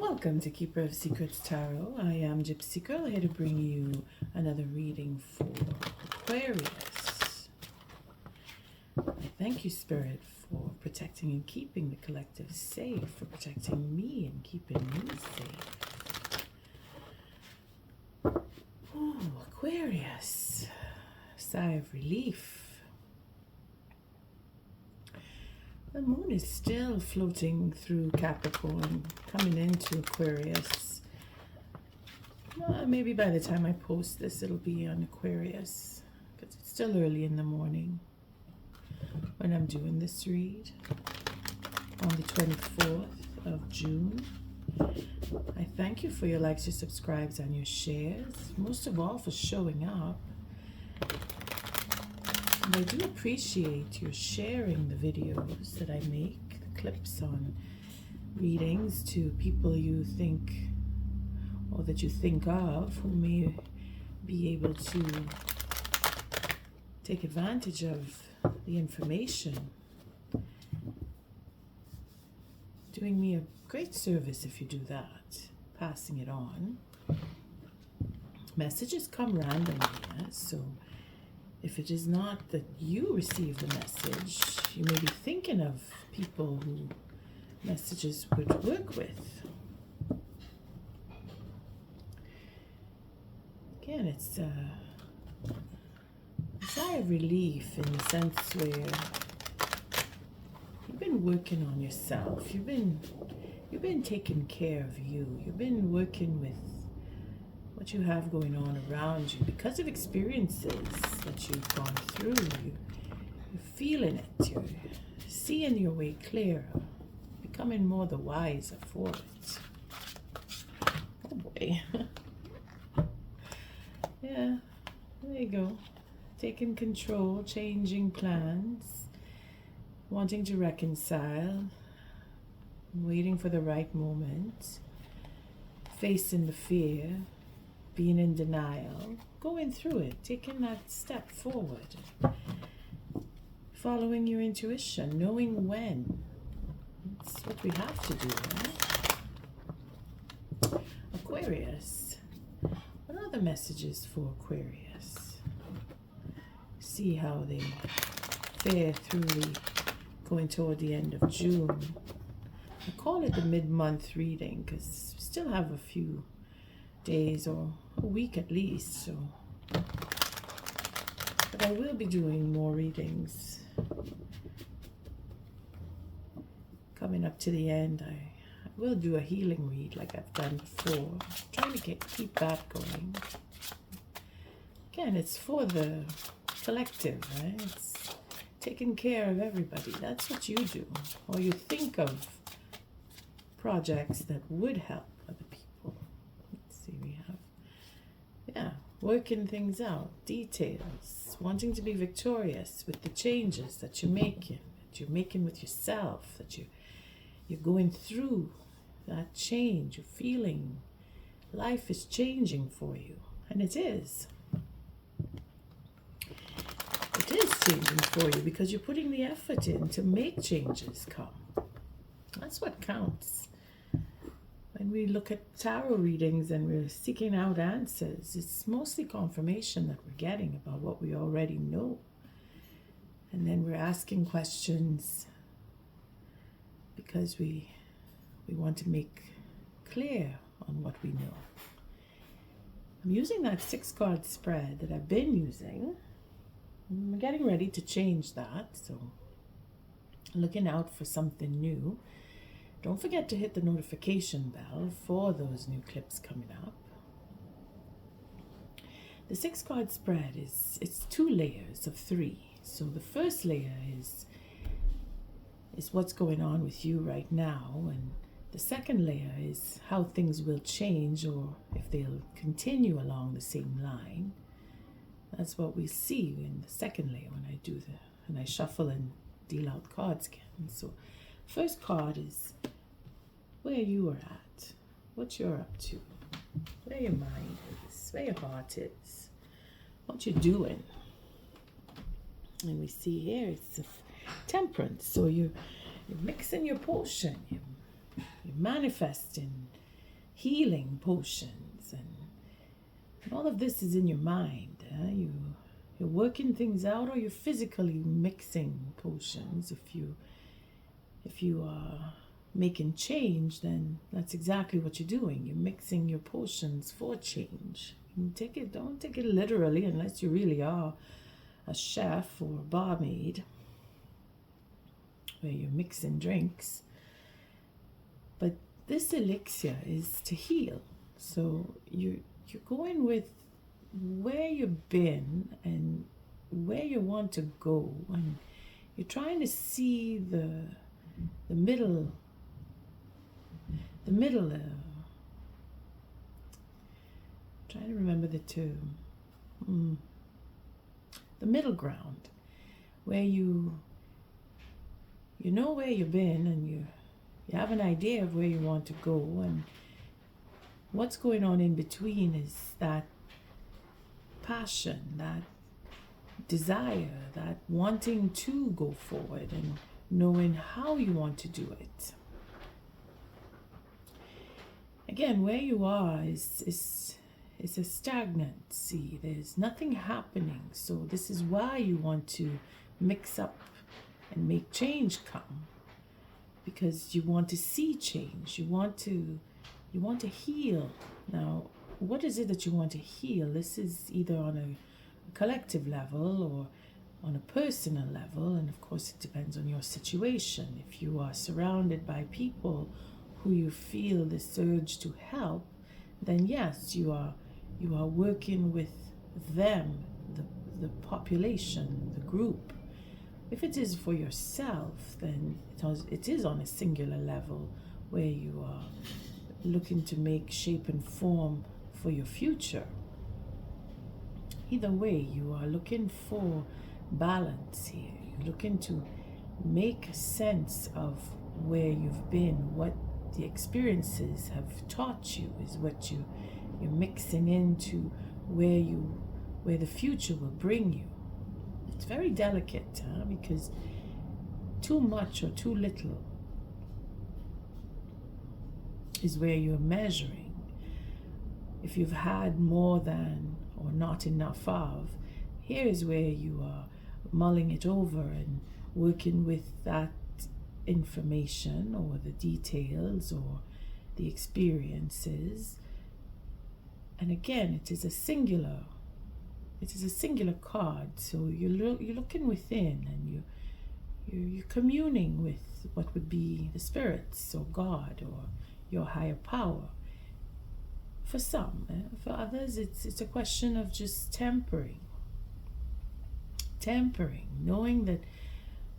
Welcome to Keeper of Secrets Tarot. I am Gypsy Girl, here to bring you another reading for Aquarius. I thank you, Spirit, for protecting and keeping the collective safe, for protecting me and keeping me safe. Oh, Aquarius. Sigh of relief. The moon is still floating through Capricorn, coming into Aquarius. Well, maybe by the time I post this, it'll be on Aquarius, because it's still early in the morning when I'm doing this read on the 24th of June. I thank you for your likes, your subscribes, and your shares. Most of all, for showing up. And I do appreciate your sharing the videos that I make, the clips on readings, to people you think, or that you think of, who may be able to take advantage of the information. Doing me a great service if you do that, passing it on. Messages come randomly, so if it is not that you receive the message, you may be thinking of people who messages would work with. Again, it's a sigh of relief in the sense where you've been working on yourself. You've been taking care of you. You've been working with what you have going on around you because of experiences that you've gone through. You're feeling it. You're seeing your way clearer, becoming more the wiser for it. Oh boy. Yeah, there you go. Taking control, changing plans, wanting to reconcile, waiting for the right moment, facing the fear, being in denial, going through it, taking that step forward, following your intuition, knowing when. It's what we have to do, right? Aquarius. What are the messages for Aquarius? See how they fare through going toward the end of June. I call it the mid-month reading because we still have a few days or a week at least, so but I will be doing more readings coming up to the end. I will do a healing read like I've done before, trying to keep that going. Again, it's for the collective, right? It's taking care of everybody. That's what you do, or you think of projects that would help other people. We have, working things out, details, wanting to be victorious with the changes that you're making with yourself, that you're going through that change, you're feeling life is changing for you, and it is. It is changing for you because you're putting the effort in to make changes come. That's what counts. When we look at tarot readings and we're seeking out answers, it's mostly confirmation that we're getting about what we already know. And then we're asking questions because we want to make clear on what we know. I'm using that 6-card spread that I've been using. I'm getting ready to change that, so looking out for something new. Don't forget to hit the notification bell for those new clips coming up. The 6-card spread it's 2 layers of 3. So the first layer is what's going on with you right now, and the second layer is how things will change or if they'll continue along the same line. That's what we see in the second layer when I shuffle and deal out cards again. So first card is where you are at, what you're up to, where your mind is, where your heart is, what you're doing. And we see here it's temperance. So you're mixing your potion, you're manifesting healing potions, and all of this is in your mind. You're working things out, or you're physically mixing potions. If you are making change, then that's exactly what you're doing. You're mixing your potions for change. You don't take it literally unless you really are a chef or a barmaid where you're mixing drinks. But this elixir is to heal. So you're going with where you've been and where you want to go, and you're trying to see the middle trying to remember the term, the middle ground, where you know where you've been, and you have an idea of where you want to go, and what's going on in between is that passion, that desire, that wanting to go forward and knowing how you want to do it. Again, where you are is a stagnancy. There's nothing happening. So this is why you want to mix up and make change come, because you want to see change. You want to heal. Now, what is it that you want to heal? This is either on a collective level or on a personal level, and of course it depends on your situation. If you are surrounded by people who you feel this urge to help, then yes, you are working with them, the population, the group. If it is for yourself, then it is on a singular level where you are looking to make shape and form for your future. Either way, you are looking for balance here. You're looking to make sense of where you've been, what the experiences have taught you is what you're mixing into where the future will bring you. It's very delicate, because too much or too little is where you're measuring. If you've had more than or not enough of, here is where you are mulling it over and working with that information or the details or the experiences. And again, it is a singular card. So you're looking within, and you're communing with what would be the spirits or God or your higher power. For some, for others, it's a question of just tempering, knowing that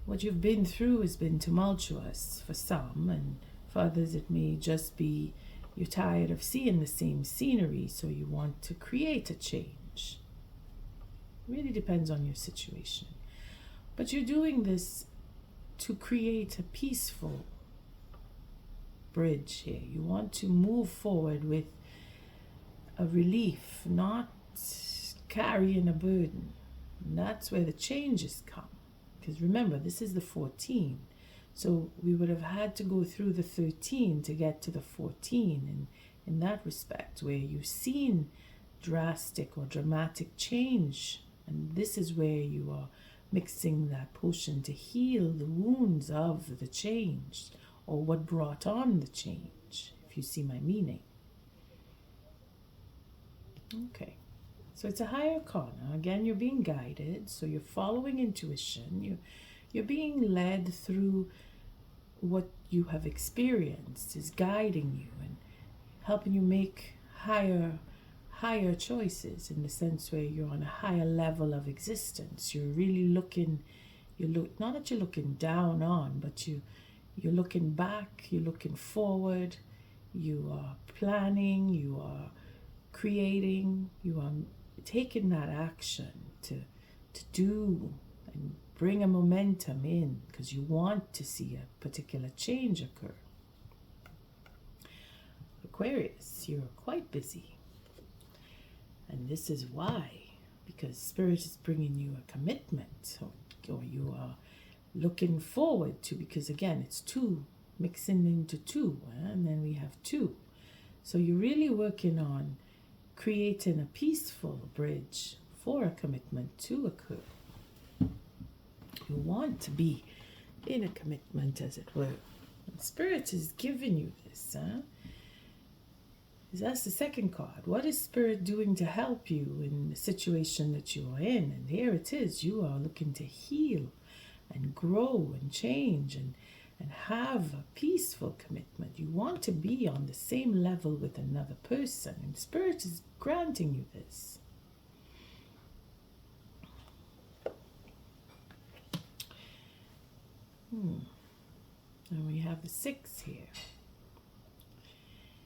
what you've been through has been tumultuous for some, and for others it may just be you're tired of seeing the same scenery, so you want to create a change. It really depends on your situation. But you're doing this to create a peaceful bridge here. You want to move forward with a relief, not carrying a burden. And that's where the changes come. Because remember, this is the 14. So we would have had to go through the 13 to get to the 14. And in that respect, where you've seen drastic or dramatic change. And this is where you are mixing that potion to heal the wounds of the change, or what brought on the change, if you see my meaning. Okay, so it's a higher arcana. Again, you're being guided, so you're following intuition. You're being led through what you have experienced is guiding you and helping you make higher choices, in the sense where you're on a higher level of existence. You're really not that you're looking down on, but you're looking back, you're looking forward, you are planning, you are creating, you are taking that action to do and bring a momentum in, because you want to see a particular change occur. Aquarius, you're quite busy. And this is why, because Spirit is bringing you a commitment, or you are looking forward to, because again, it's two, mixing into two, and then we have two. So you're really working on creating a peaceful bridge for a commitment to occur. You want to be in a commitment, as it were. And Spirit is giving you this, huh? That's the second card. What is Spirit doing to help you in the situation that you are in? And here it is. You are looking to heal and grow and change and have a peaceful commitment. You want to be on the same level with another person. And Spirit is granting you this. And we have the 6 here.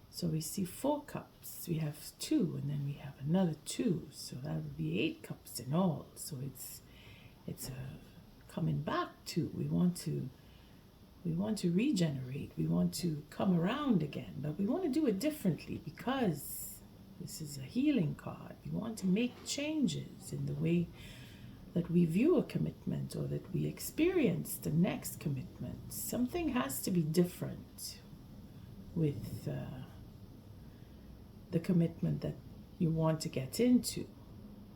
So we see 4 cups. We have 2, and then we have another 2. So that would be 8 cups in all. So it's coming back to. We want to regenerate. We want to come around again, but we want to do it differently because this is a healing card. We want to make changes in the way that we view a commitment or that we experience the next commitment. Something has to be different with the commitment that you want to get into.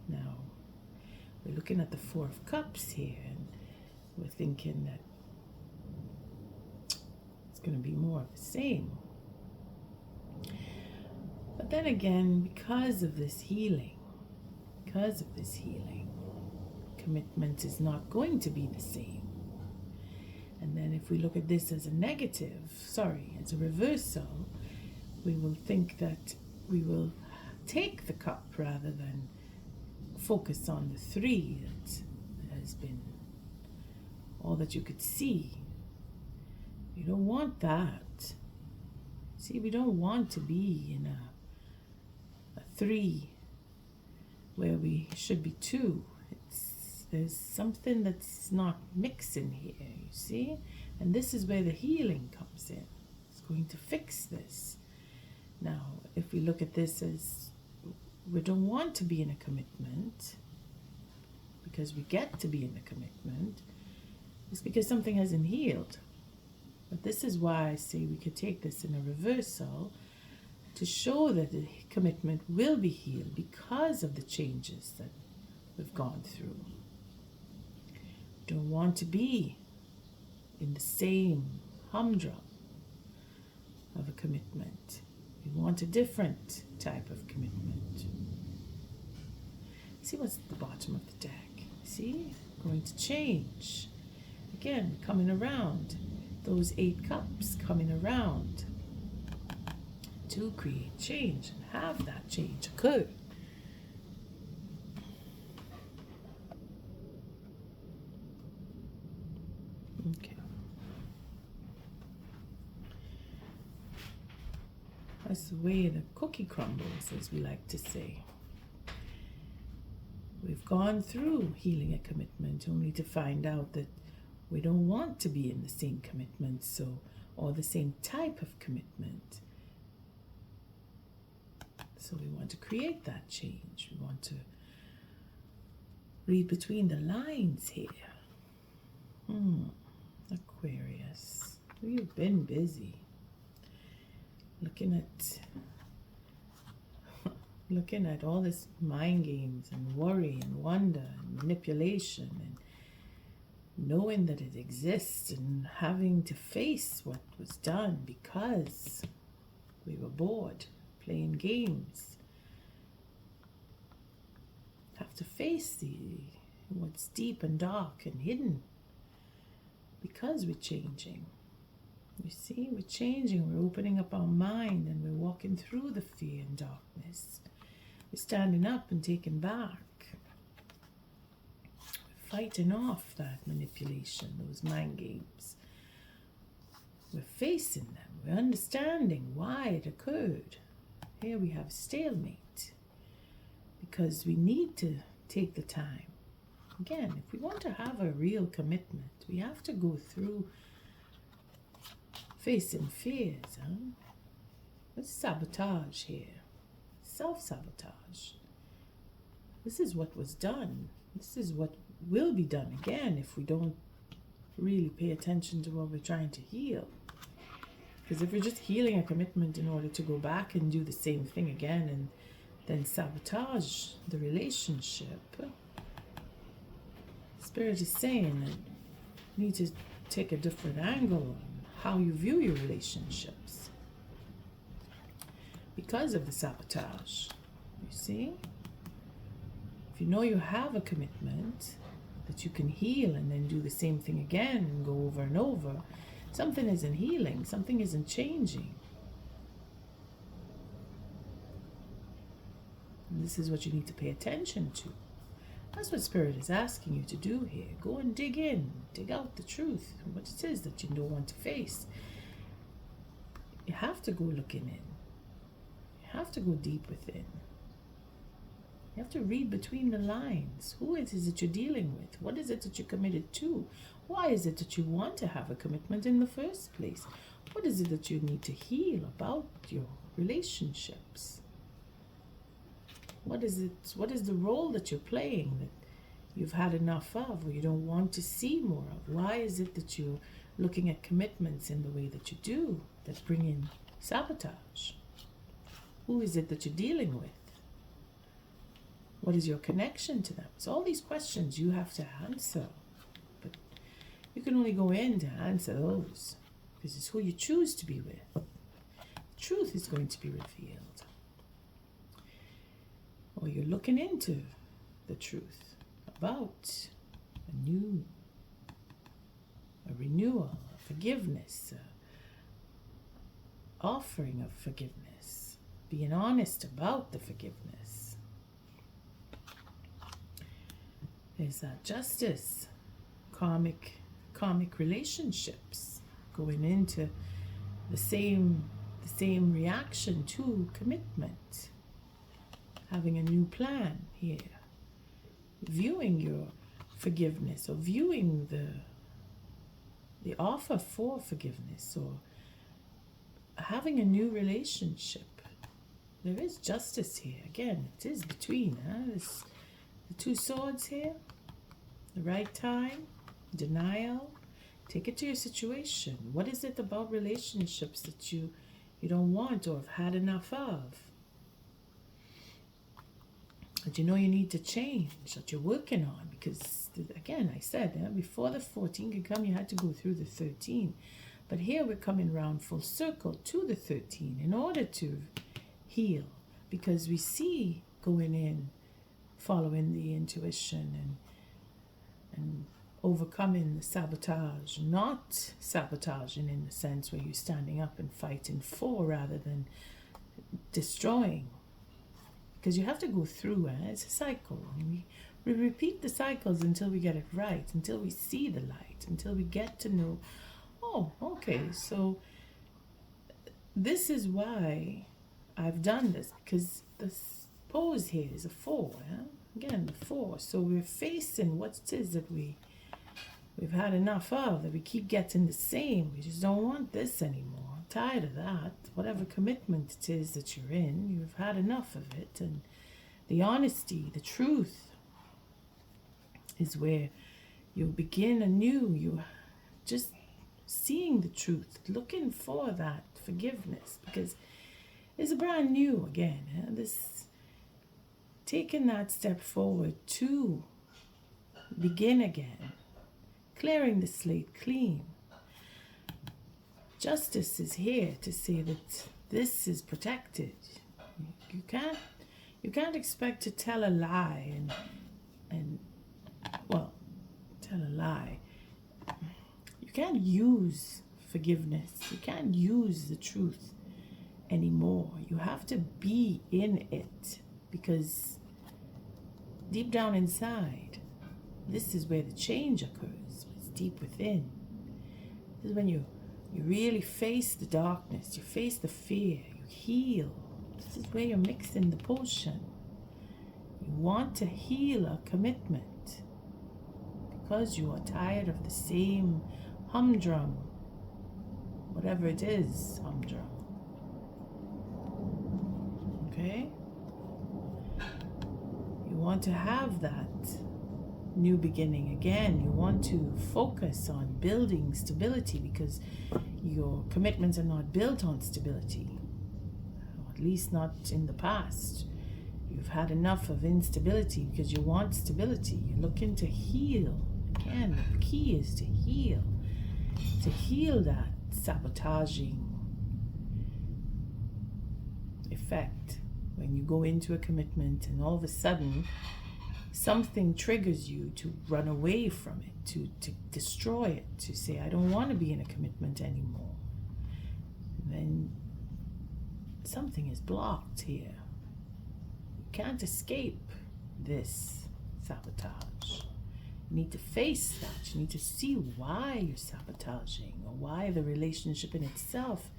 Now, we're looking at the 4 of Cups here, and we're thinking that it's going to be more of the same. But then again, because of this healing, commitment is not going to be the same. And then if we look at this as a as a reversal, we will think that we will take the cup rather than focus on the 3 that has been all that you could see. You don't want that. See, we don't want to be in a 3 where we should be 2. There's something that's not mixing here, you see? And this is where the healing comes in. It's going to fix this. Now, if we look at this as we don't want to be in a commitment, because we get to be in a commitment, it's because something hasn't healed. But this is why I say we could take this in a reversal to show that the commitment will be healed because of the changes that we've gone through. Don't want to be in the same humdrum of a commitment. We want a different type of commitment. See what's at the bottom of the deck. See? Going to change. Again, coming around. Those 8 cups coming around to create change and have that change occur. Okay. That's the way the cookie crumbles, as we like to say. We've gone through healing a commitment only to find out that we don't want to be in the same commitment, or the same type of commitment. So we want to create that change. We want to read between the lines here. Aquarius, you've been busy looking at all this mind games and worry and wonder and manipulation and knowing that it exists and having to face what was done because we were bored playing games. Have to face what's deep and dark and hidden because we're changing. You see, we're changing, we're opening up our mind and we're walking through the fear and darkness. We're standing up and taking back. We're fighting off that manipulation, those mind games. We're facing them, we're understanding why it occurred. Here we have stalemate because we need to take the time. Again, if we want to have a real commitment, we have to go through facing fears. What's sabotage here? Self-sabotage. This is what was done. This is what will be done again if we don't really pay attention to what we're trying to heal. Because if you're just healing a commitment in order to go back and do the same thing again and then sabotage the relationship, Spirit is saying that you need to take a different angle on how you view your relationships because of the sabotage. You see? If you know you have a commitment that you can heal and then do the same thing again and go over and over, something isn't healing, something isn't changing. And this is what you need to pay attention to. That's what Spirit is asking you to do here. Go and dig in, dig out the truth, what it is that you don't want to face. You have to go looking in. You have to go deep within. You have to read between the lines. Who it is that you're dealing with? What is it that you're committed to? Why is it that you want to have a commitment in the first place? What is it that you need to heal about your relationships? What is it? What is the role that you're playing that you've had enough of or you don't want to see more of? Why is it that you're looking at commitments in the way that you do that bring in sabotage? Who is it that you're dealing with? What is your connection to them? So all these questions you have to answer. But you can only go in to answer those because it's who you choose to be with. Truth is going to be revealed. Or you're looking into the truth about a renewal, a forgiveness, a offering of forgiveness, being honest about the forgiveness. There's that justice, karmic relationships, going into the same reaction to commitment. Having a new plan here, viewing your forgiveness or viewing the offer for forgiveness or having a new relationship. There is justice here. Again, it is between there's the two swords here, the right time, denial. Take it to your situation. What is it about relationships that you don't want or have had enough of? That you know you need to change, that you're working on, because again, I said before the 14 could come, you had to go through the 13. But here we're coming round full circle to the 13 in order to heal, because we see going in, following the intuition and overcoming the sabotage, not sabotaging in the sense where you're standing up and fighting for rather than destroying. Because you have to go through, it's a cycle. And we repeat the cycles until we get it right, until we see the light, until we get to know, oh, okay, so this is why I've done this, because the pose here is a 4, again, the 4. So we're facing what it is that we've had enough of, that we keep getting the same. We just don't want this anymore. Tired of that. Whatever commitment it is that you're in, you've had enough of it. And the honesty, the truth is where you begin anew. You just seeing the truth, looking for that forgiveness, because it's a brand new again. This taking that step forward to begin again, clearing the slate clean. Justice is here to say that this is protected. You can't expect to tell a lie and tell a lie. You can't use forgiveness. You can't use the truth anymore. You have to be in it, because deep down inside, this is where the change occurs. It's deep within. This is when you really face the darkness, you face the fear, you heal. This is where you're mixing the potion. You want to heal a commitment because you are tired of the same humdrum, whatever it is, humdrum. Okay? You want to have that new beginning again. You want to focus on building stability because your commitments are not built on stability, or at least not in the past. You've had enough of instability because you want stability. You're looking to heal. Again, the key is to heal that sabotaging effect when you go into a commitment and all of a sudden something triggers you to run away from it, to destroy it, to say, I don't want to be in a commitment anymore. And then something is blocked here. You can't escape this sabotage. You need to face that. You need to see why you're sabotaging, or why the relationship in itself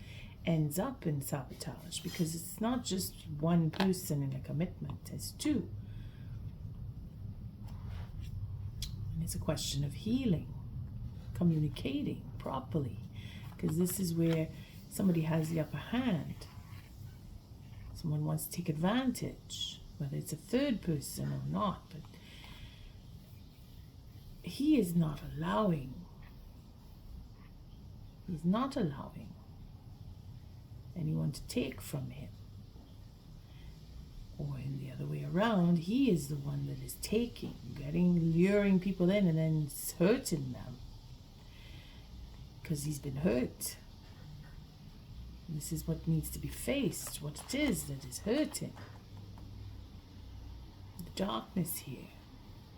ends up in sabotage, because it's not just one person in a commitment, it's two. And it's a question of healing, communicating properly, because this is where somebody has the upper hand. Someone wants to take advantage, whether it's a third person or not, but he is not allowing. He's not allowing anyone to take from him. Or in the other way around, he is the one that is taking, luring people in and then hurting them. Because he's been hurt. This is what needs to be faced, what it is that is hurting. The darkness here.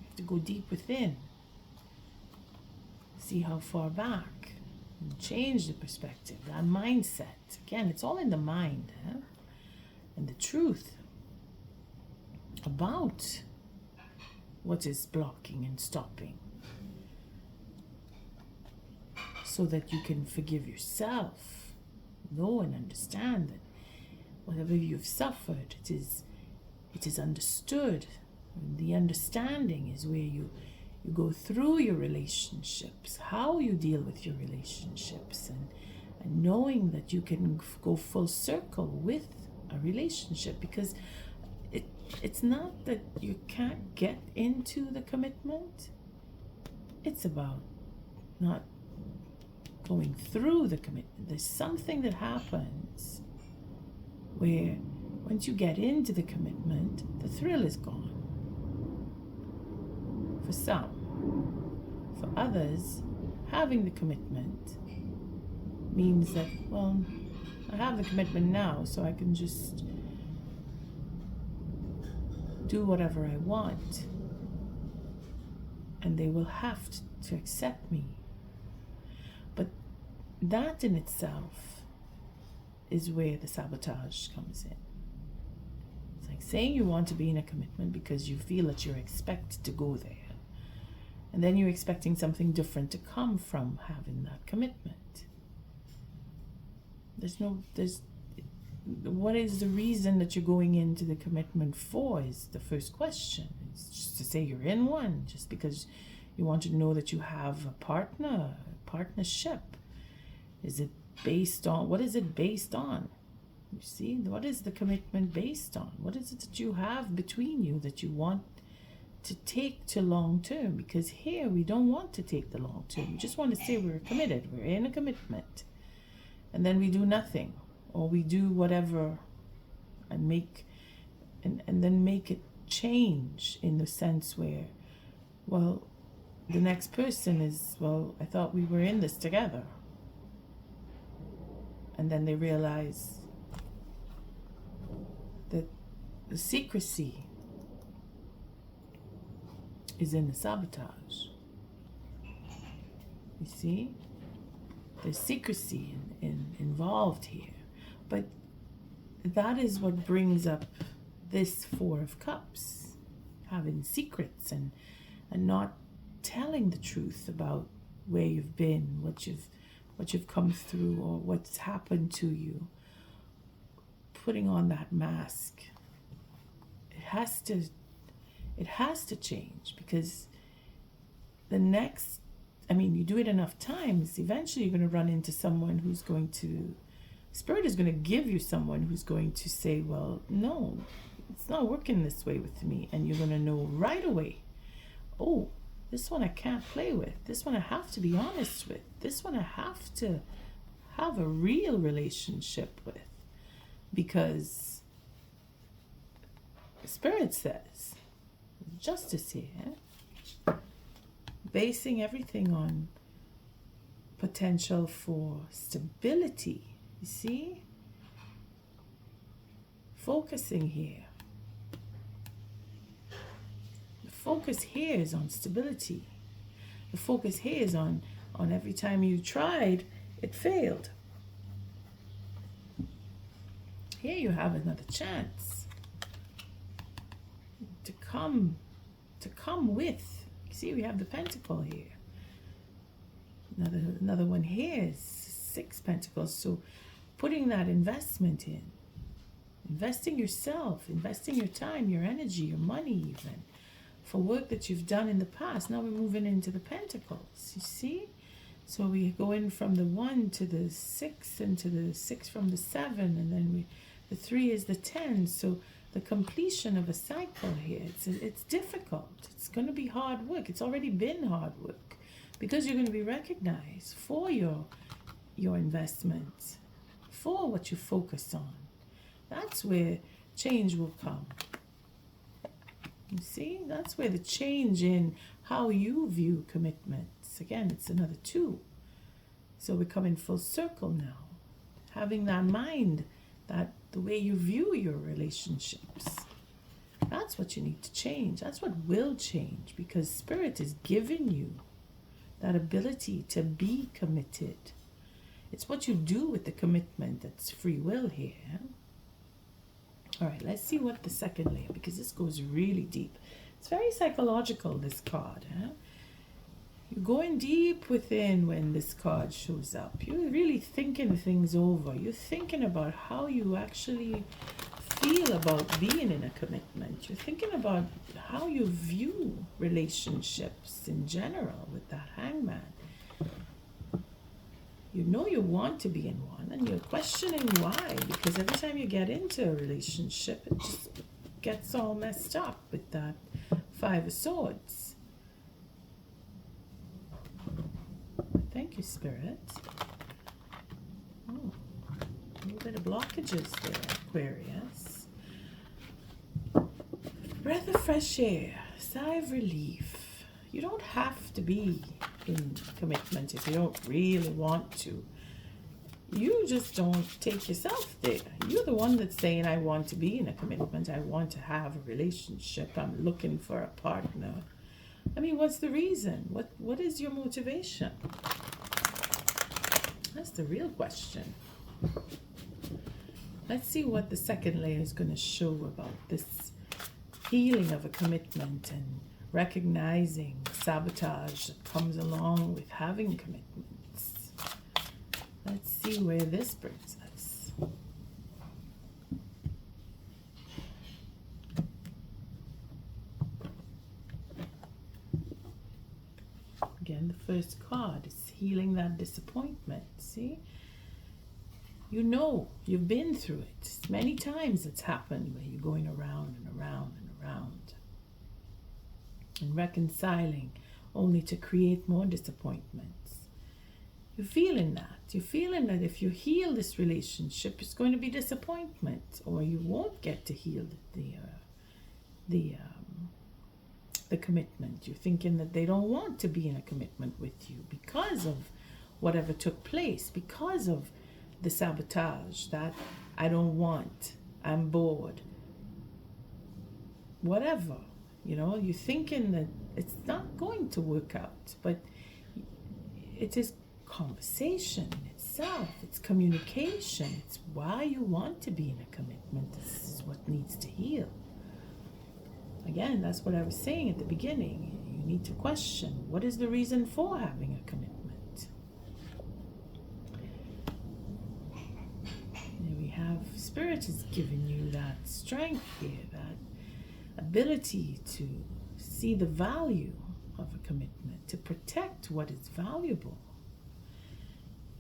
You have to go deep within. See how far back. And change the perspective, that mindset. Again, it's all in the mind. And the truth about what is blocking and stopping. So that you can forgive yourself. Know and understand that whatever you've suffered, it is understood. And the understanding is where you go through your relationships, how you deal with your relationships, and knowing that you can go full circle with a relationship, because it's not that you can't get into the commitment. It's about not going through the commitment. There's something that happens where once you get into the commitment, the thrill is gone. For some. For others, having the commitment means that, well, I have the commitment now, so I can just do whatever I want. And they will have to accept me. But that in itself is where the sabotage comes in. It's like saying you want to be in a commitment because you feel that you're expected to go there. And then you're expecting something different to come from having that commitment. What is the reason that you're going into the commitment for is the first question. It's just to say you're in one, just because you want to know that you have a partner, a partnership. Is it based on, what is it based on? You see, what is the commitment based on? What is it that you have between you that you want to take to long term? Because here we don't want to take the long term. We just want to say we're committed, we're in a commitment. And then we do nothing, or we do whatever and then make it change in the sense where, well, the next person is, well, I thought we were in this together. And then they realize that the secrecy is in the sabotage. You see? There's secrecy involved here. But that is what brings up this Four of Cups. Having secrets and not telling the truth about where you've been, what you've come through, or what's happened to you. Putting on that mask. It has to change, because the next, you do it enough times, eventually you're going to run into someone who's going to, Spirit is going to give you someone who's going to say, well, no, it's not working this way with me. And you're going to know right away, oh, This one I can't play with. This one I have to be honest with. This one I have to have a real relationship with. Because Spirit says, justice here, basing everything on potential for stability. You see? Focusing here. The focus here is on stability. The focus here is on every time you tried, it failed. Here you have another chance to come with. See, we have the pentacle here. Another one here is 6 pentacles. So putting that investment in, investing yourself, investing your time, your energy, your money even, for work that you've done in the past. Now we're moving into the pentacles, you see? So we go in from the 1 to the 6, and to the 6 from the 7, and then the 3 is the 10. So the completion of a cycle here, it's difficult. It's going to be hard work. It's already been hard work, because you're going to be recognized for your investment, for what you focus on. That's where change will come. You see, that's where the change in how you view commitments. Again, it's another 2. So we're coming full circle now. Having that mind, that the way you view your relationships, that's what you need to change. That's what will change, because Spirit is giving you that ability to be committed. It's what you do with the commitment that's free will here. All right, let's see what the second layer, because this goes really deep. It's very psychological, this card. You're going deep within when this card shows up. You're really thinking things over. You're thinking about how you actually feel about being in a commitment. You're thinking about how you view relationships in general with that Hangman. You know you want to be in one, and you're questioning why, because every time you get into a relationship, it just gets all messed up with that 5 of Swords. Thank you, Spirit. Oh, a little bit of blockages there, Aquarius. Breath of fresh air, sigh of relief. You don't have to be in commitment if you don't really want to. You just don't take yourself there. You're the one that's saying, I want to be in a commitment. I want to have a relationship. I'm looking for a partner. I mean, what's the reason? What is your motivation? That's the real question. Let's see what the second layer is going to show about this healing of a commitment and recognizing sabotage that comes along with having commitments. Let's see where this brings us. Again, the first card is healing that disappointment. See? You know, you've been through it. Many times it's happened where you're going around and around and around and reconciling only to create more disappointments. You're feeling that. You're feeling that if you heal this relationship, it's going to be disappointment, or you won't get to heal the commitment. You're thinking that they don't want to be in a commitment with you because of whatever took place, because of the sabotage, that I don't want, I'm bored, whatever. You know, you're thinking that it's not going to work out, but it is conversation in itself. It's communication. It's why you want to be in a commitment. This is what needs to heal. Again, that's what I was saying at the beginning. You need to question, what is the reason for having a commitment? And we have Spirit is giving you that strength here, that ability to see the value of a commitment, to protect what is valuable.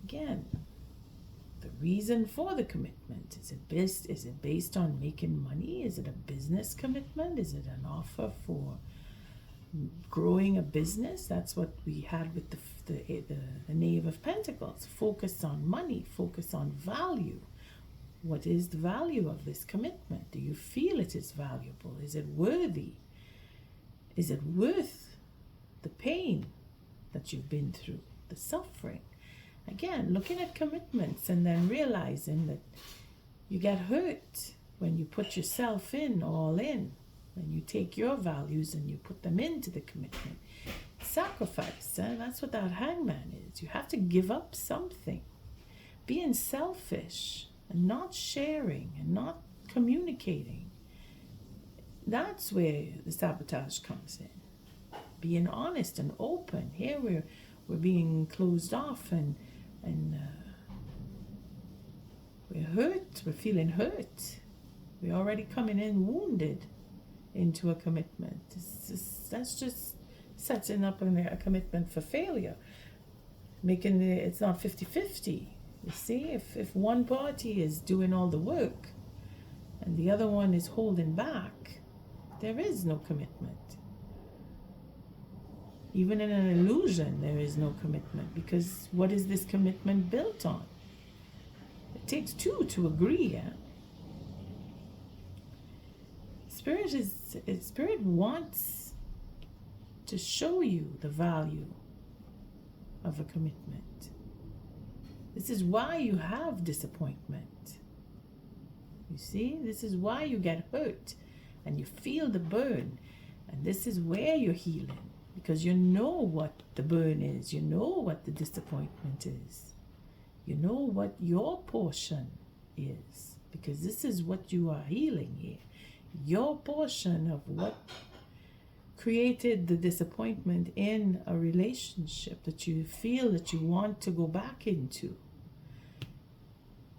Again, the reason for the commitment, is it based on making money? Is it a business commitment? Is it an offer for growing a business. That's what we had with the Knave of Pentacles. Focus on money, focus on value. What is the value of this commitment? Do you feel it is valuable? Is it worthy? Is it worth the pain that you've been through, the suffering? Again, looking at commitments and then realizing that you get hurt when you put yourself all in, when you take your values and you put them into the commitment. Sacrifice, that's what that hangman is. You have to give up something. Being selfish and not sharing and not communicating, that's where the sabotage comes in. Being honest and open. Here we're being closed off and we're hurt, we're feeling hurt. We're already coming in wounded into a commitment. That's just setting up a commitment for failure. Making it's not 50-50. You see, if one party is doing all the work and the other one is holding back, there is no commitment. Even in an illusion, there is no commitment, because what is this commitment built on? It takes two to agree, yeah? Spirit wants to show you the value of a commitment. This is why you have disappointment. You see, this is why you get hurt and you feel the burn. And this is where you're healing, because you know what the burn is. You know what the disappointment is. You know what your portion is, because this is what you are healing here. Your portion of what created the disappointment in a relationship that you feel that you want to go back into.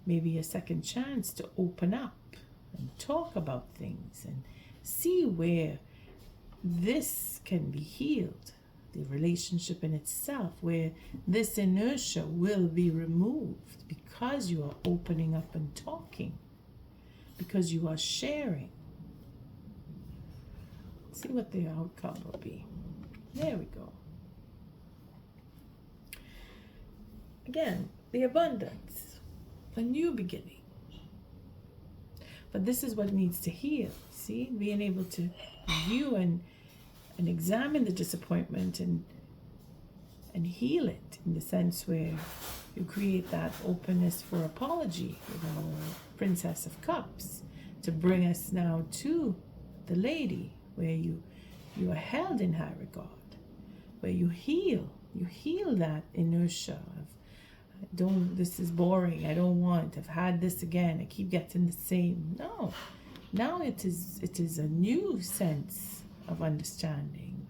Maybe a second chance to open up and talk about things and see where this can be healed. The relationship in itself, where this inertia will be removed because you are opening up and talking, because you are sharing. See what the outcome will be. There we go. Again, the abundance, a new beginning. But this is what needs to heal. See, being able to view and examine the disappointment and heal it, in the sense where you create that openness for apology with our Princess of Cups, to bring us now to the Lady, where you are held in high regard, where you heal that inertia of, this is boring, I don't want, I've had this again, I keep getting the same. No, now it is a new sense of understanding,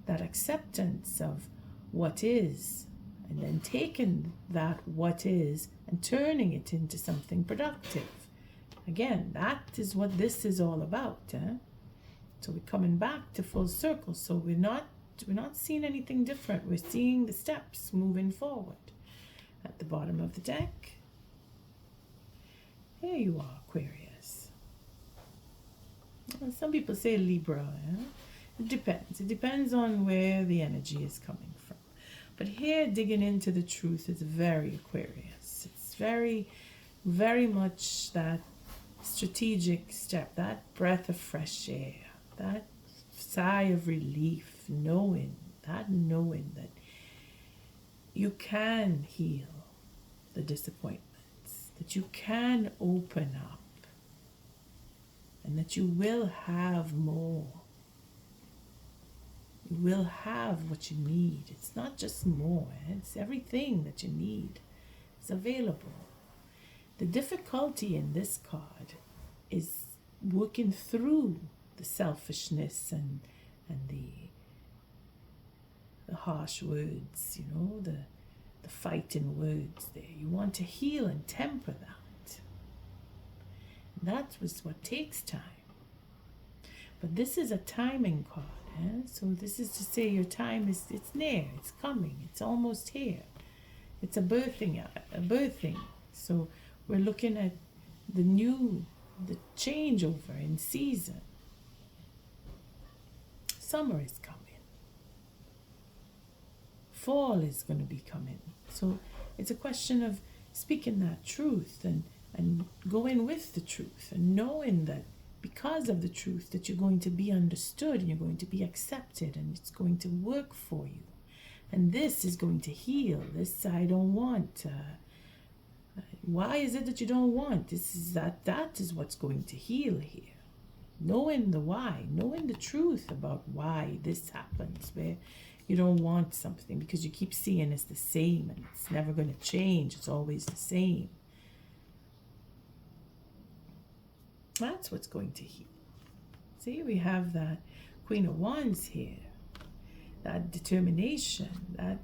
that acceptance of what is, and then taking that what is and turning it into something productive. Again, that is what this is all about. So we're coming back to full circle. So we're not seeing anything different. We're seeing the steps moving forward. At the bottom of the deck, here you are, Aquarius. Some people say Libra. It depends. It depends on where the energy is coming from. But here, digging into the truth, is very Aquarius. It's very, very much that strategic step, that breath of fresh air, that sigh of relief, knowing that you can heal the disappointments, that you can open up, and that you will have more. You will have what you need. It's not just more, it's everything that you need. It's available. The difficulty in this card is working through the selfishness and the harsh words, the fighting words there. You want to heal and temper that. And that was what takes time. But this is a timing card. So this is to say your time it's near, it's coming, it's almost here. It's a birthing. So we're looking at the changeover in season. Summer is coming. fall is going to be coming. So it's a question of speaking that truth and going with the truth and knowing that because of the truth that you're going to be understood and you're going to be accepted and it's going to work for you. And this is going to heal. This I don't want. Why is it that you don't want? This is that is what's going to heal here. Knowing the why, knowing the truth about why this happens, where you don't want something because you keep seeing it's the same and it's never going to change. It's always the same. That's what's going to heal. See, we have that Queen of Wands here. That determination, that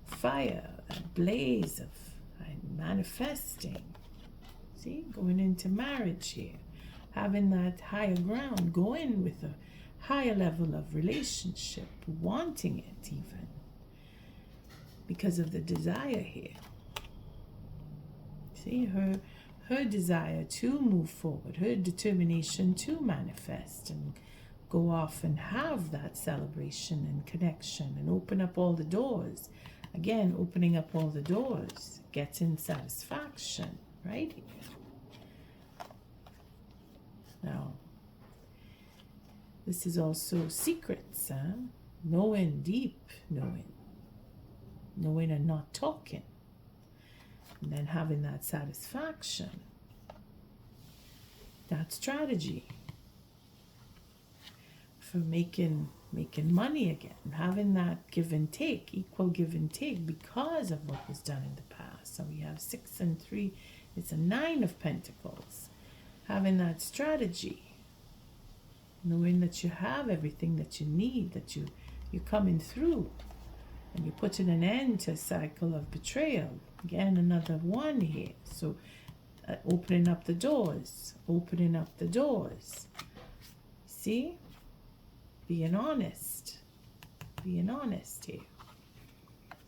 fire, that blaze of manifesting. See, going into marriage here. Having that higher ground, going with a higher level of relationship, wanting it even. Because of the desire here. See, her desire to move forward, her determination to manifest and go off and have that celebration and connection and open up all the doors. Again, opening up all the doors, getting satisfaction right here. Now, this is also secrets, huh? Knowing, deep knowing. Knowing and not talking. And then having that satisfaction. That strategy for making money again. Having that give and take, equal give and take because of what was done in the past. So we have 6 and 3. It's a 9 of Pentacles. Having that strategy. Knowing that you have everything that you need, that you're coming through. And you're putting an end to a cycle of betrayal. Again, another 1 here. So opening up the doors. Opening up the doors. See? Being honest. Being honest here.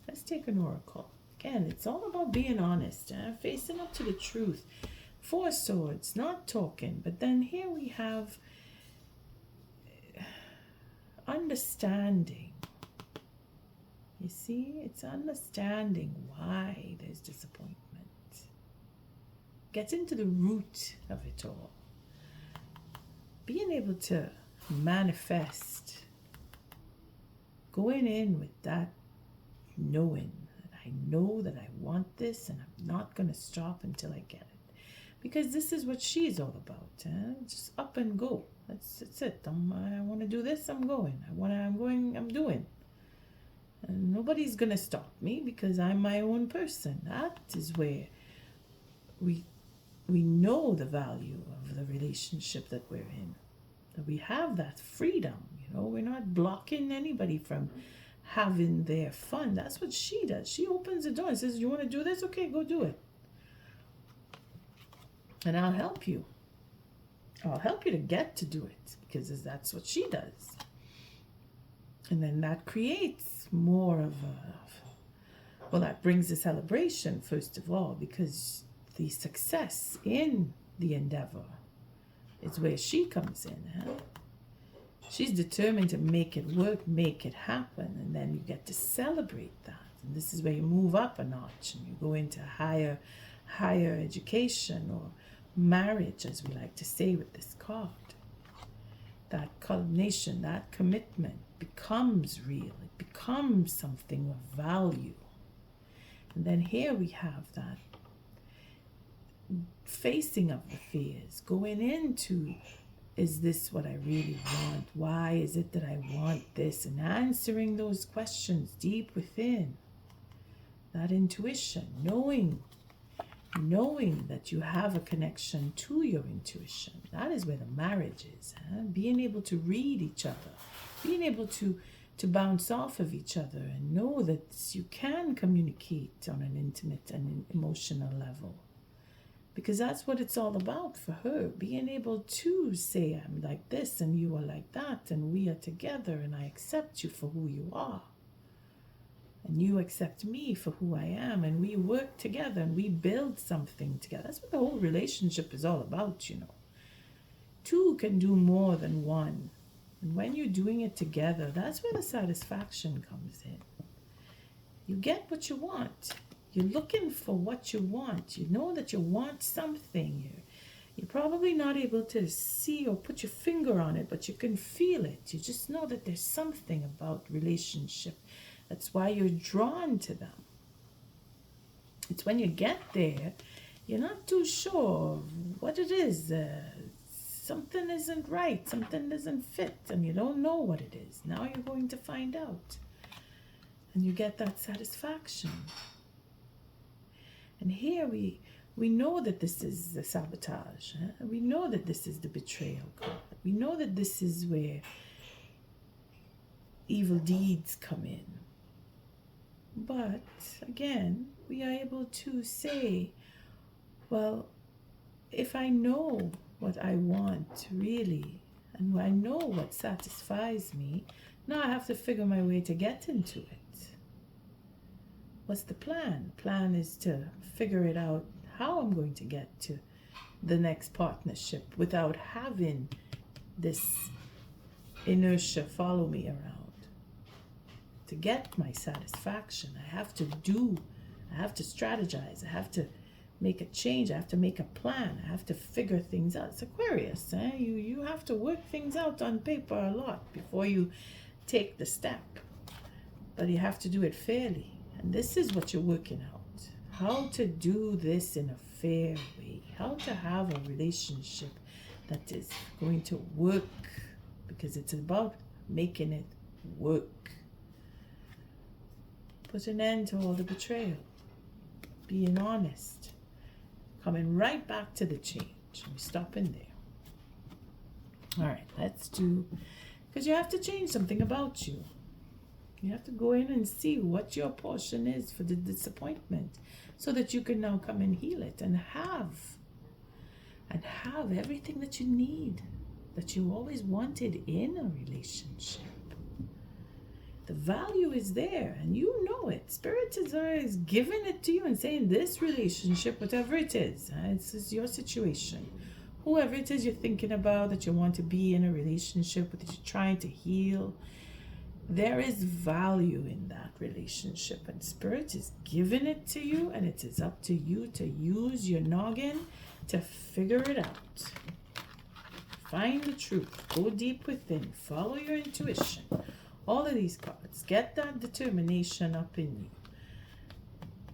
Let's take an oracle. Again, it's all about being honest. Facing up to the truth. 4 swords. Not talking. But then here we have understanding. You see, it's understanding why there's disappointment. Get into the root of it all. Being able to manifest. Going in with that knowing that I know that I want this and I'm not going to stop until I get it. Because this is what she's all about. Just up and go. That's it. I want to do this, I'm going. I'm doing. And nobody's going to stop me because I'm my own person. That is where we know the value of the relationship that we're in. That we have that freedom. We're not blocking anybody from having their fun. That's what she does. She opens the door and says, you want to do this? Okay, go do it. And I'll help you. I'll help you to get to do it because that's what she does. And then that creates more of that brings a celebration, first of all, because the success in the endeavor is where she comes in. She's determined to make it work, make it happen, and then you get to celebrate that. And this is where you move up a notch and you go into higher education or marriage, as we like to say with this card. That culmination, that commitment becomes real. It becomes something of value. And then here we have that facing of the fears, going into, is this what I really want? Why is it that I want this? And answering those questions deep within. That intuition, knowing that you have a connection to your intuition. That is where the marriage is. Being able to read each other. Being able to bounce off of each other and know that you can communicate on an intimate and emotional level. Because that's what it's all about for her. Being able to say, I'm like this and you are like that and we are together and I accept you for who you are. And you accept me for who I am and we work together and we build something together. That's what the whole relationship is all about, Two can do more than one. And when you're doing it together, that's where the satisfaction comes in. You get what you want. You're looking for what you want. You know that you want something. You're probably not able to see or put your finger on it, but you can feel it. You just know that there's something about relationship. That's why you're drawn to them. It's when you get there, you're not too sure of what it is. Something isn't right. Something doesn't fit, and you don't know what it is. Now you're going to find out. And you get that satisfaction. And here we know that this is the sabotage. We know that this is the betrayal card. We know that this is where evil deeds come in. But again, we are able to say, well, if I know what I want really, and I know what satisfies me, now I have to figure my way to get into it. What's the plan? The plan is to figure it out how I'm going to get to the next partnership without having this inertia follow me around. To get my satisfaction, I have to strategize, I have to make a change, I have to make a plan, I have to figure things out. It's Aquarius, you have to work things out on paper a lot before you take the step. But you have to do it fairly. And this is what you're working out. How to do this in a fair way. How to have a relationship that is going to work. Because it's about making it work. Put an end to all the betrayal. Being honest. Coming right back to the change. We stop in there. Alright, let's do... Because you have to change something about you. You have to go in and see what your portion is for the disappointment so that you can now come and heal it and have everything that you need, that you always wanted in a relationship. The value is there and you know it. Spirit is always giving it to you and saying this relationship, whatever it is, it's your situation. Whoever it is you're thinking about that you want to be in a relationship with, that you're trying to heal, there is value in that relationship, and Spirit is giving it to you, and it is up to you to use your noggin to figure it out. Find the truth. Go deep within. Follow your intuition. All of these cards. Get that determination up in you.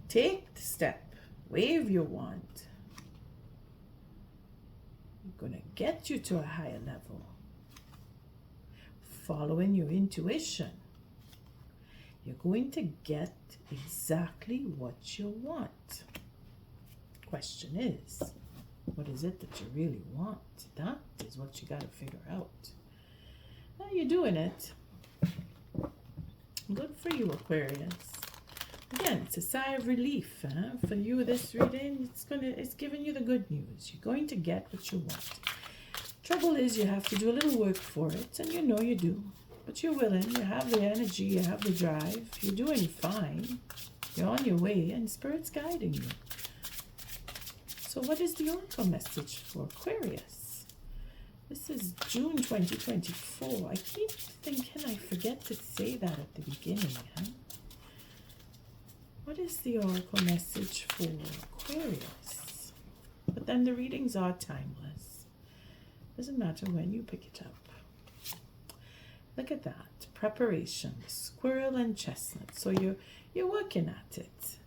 Take the step. Wave your wand. It's going to get you to a higher level. Following your intuition, you're going to get exactly what you want. Question is, what is it that you really want? That is what you got to figure out. Now you're doing it. Good for you, Aquarius. Again, it's a sigh of relief for you. This reading, it's giving you the good news. You're going to get what you want. Trouble is you have to do a little work for it, and you know you do. But you're willing, you have the energy, you have the drive, you're doing fine. You're on your way, and Spirit's guiding you. So what is the Oracle message for Aquarius? This is June 2024. I keep thinking I forget to say that at the beginning. What is the Oracle message for Aquarius? But then the readings are timeless. Doesn't matter when you pick it up. Look at that. Preparation. Squirrel and chestnut. So you're working at it.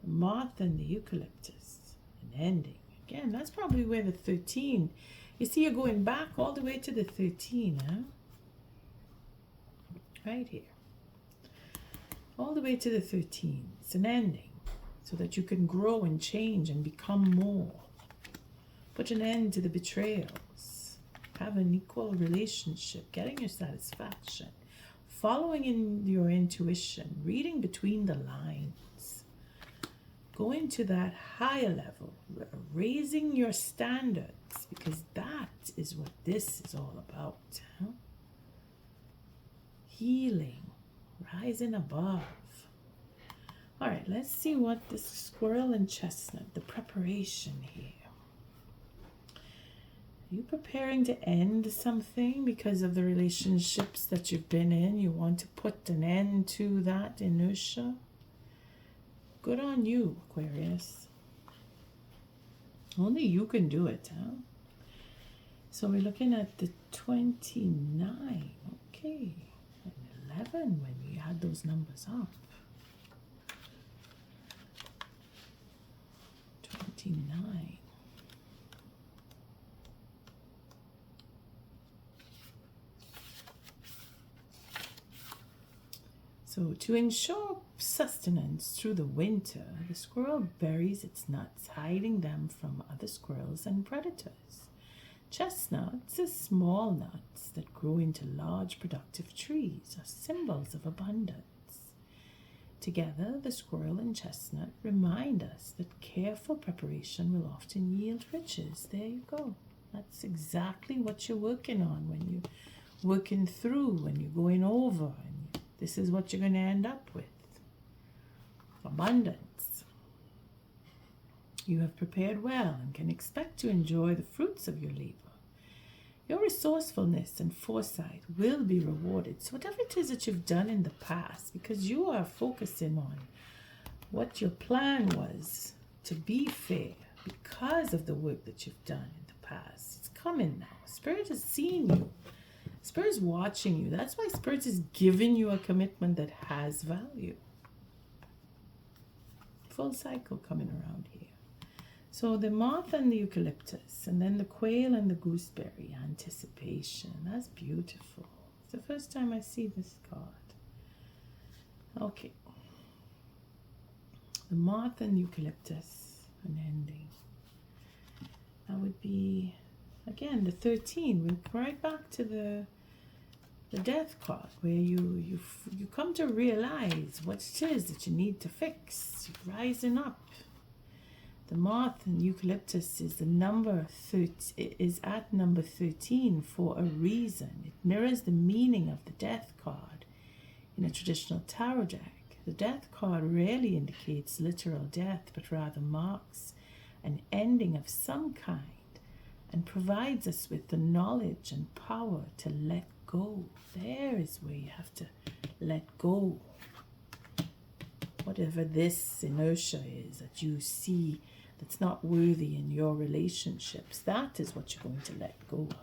Moth and the eucalyptus. An ending. Again, that's probably where the 13. You see, you're going back all the way to the 13, Right here. All the way to the 13. It's an ending. So that you can grow and change and become more. Put an end to the betrayals. Have an equal relationship. Getting your satisfaction. Following in your intuition. Reading between the lines. Going to that higher level. Raising your standards. Because that is what this is all about. Healing. Rising above. All right, let's see what this squirrel and chestnut, the preparation here. Are you preparing to end something because of the relationships that you've been in? You want to put an end to that inertia? Good on you, Aquarius. Only you can do it, huh? So we're looking at the 29. Okay. And 11 when we had those numbers up. 29. So to ensure sustenance through the winter, the squirrel buries its nuts, hiding them from other squirrels and predators. Chestnuts are small nuts that grow into large productive trees, are symbols of abundance. Together, the squirrel and chestnut remind us that careful preparation will often yield riches. There you go. That's exactly what you're working on when you're working through, when you're going over. And this is what you're going to end up with. Abundance. You have prepared well and can expect to enjoy the fruits of your labor. Your resourcefulness and foresight will be rewarded. So whatever it is that you've done in the past, because you are focusing on what your plan was to be fair because of the work that you've done in the past. It's coming now. Spirit is seeing you. Spirit is watching you. That's why Spirit is giving you a commitment that has value. Full cycle coming around here. So the moth and the eucalyptus, and then the quail and the gooseberry, anticipation. That's beautiful. It's the first time I see this card. Okay. The moth and eucalyptus, an ending. That would be, again, the 13. We're right back to the death card, where you come to realize what it is that you need to fix. You're rising up. The moth and eucalyptus is is at number 13 for a reason. It mirrors the meaning of the death card in a traditional tarot deck. The death card rarely indicates literal death, but rather marks an ending of some kind and provides us with the knowledge and power to let go. There is where you have to let go. Whatever this inertia is that you see that's not worthy in your relationships, that is what you're going to let go of.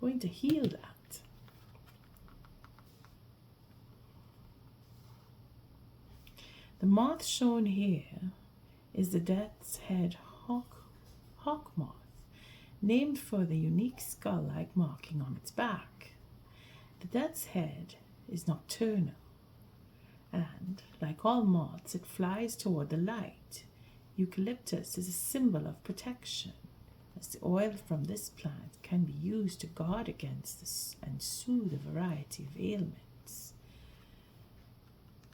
You're going to heal that. The moth shown here is the death's head hawk moth, named for the unique skull-like marking on its back. The death's head is nocturnal, and like all moths, it flies toward the light. Eucalyptus is a symbol of protection, as the oil from this plant can be used to guard against this and soothe a variety of ailments.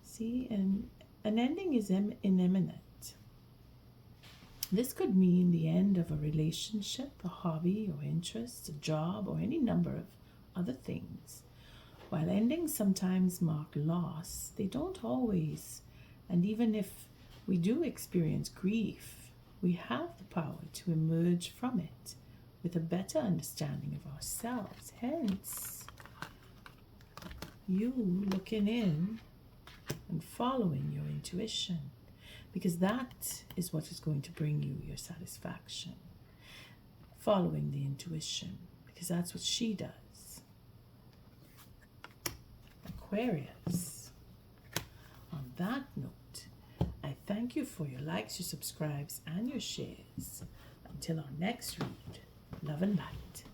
See, and an ending is imminent. This could mean the end of a relationship, a hobby or interest, a job, or any number of other things. While endings sometimes mark loss, they don't always. And even if we do experience grief, we have the power to emerge from it with a better understanding of ourselves. Hence, you looking in and following your intuition, because that is what is going to bring you your satisfaction. Following the intuition, because that's what she does. Aquarius. On that note, I thank you for your likes, your subscribes, and your shares. Until our next read, love and light.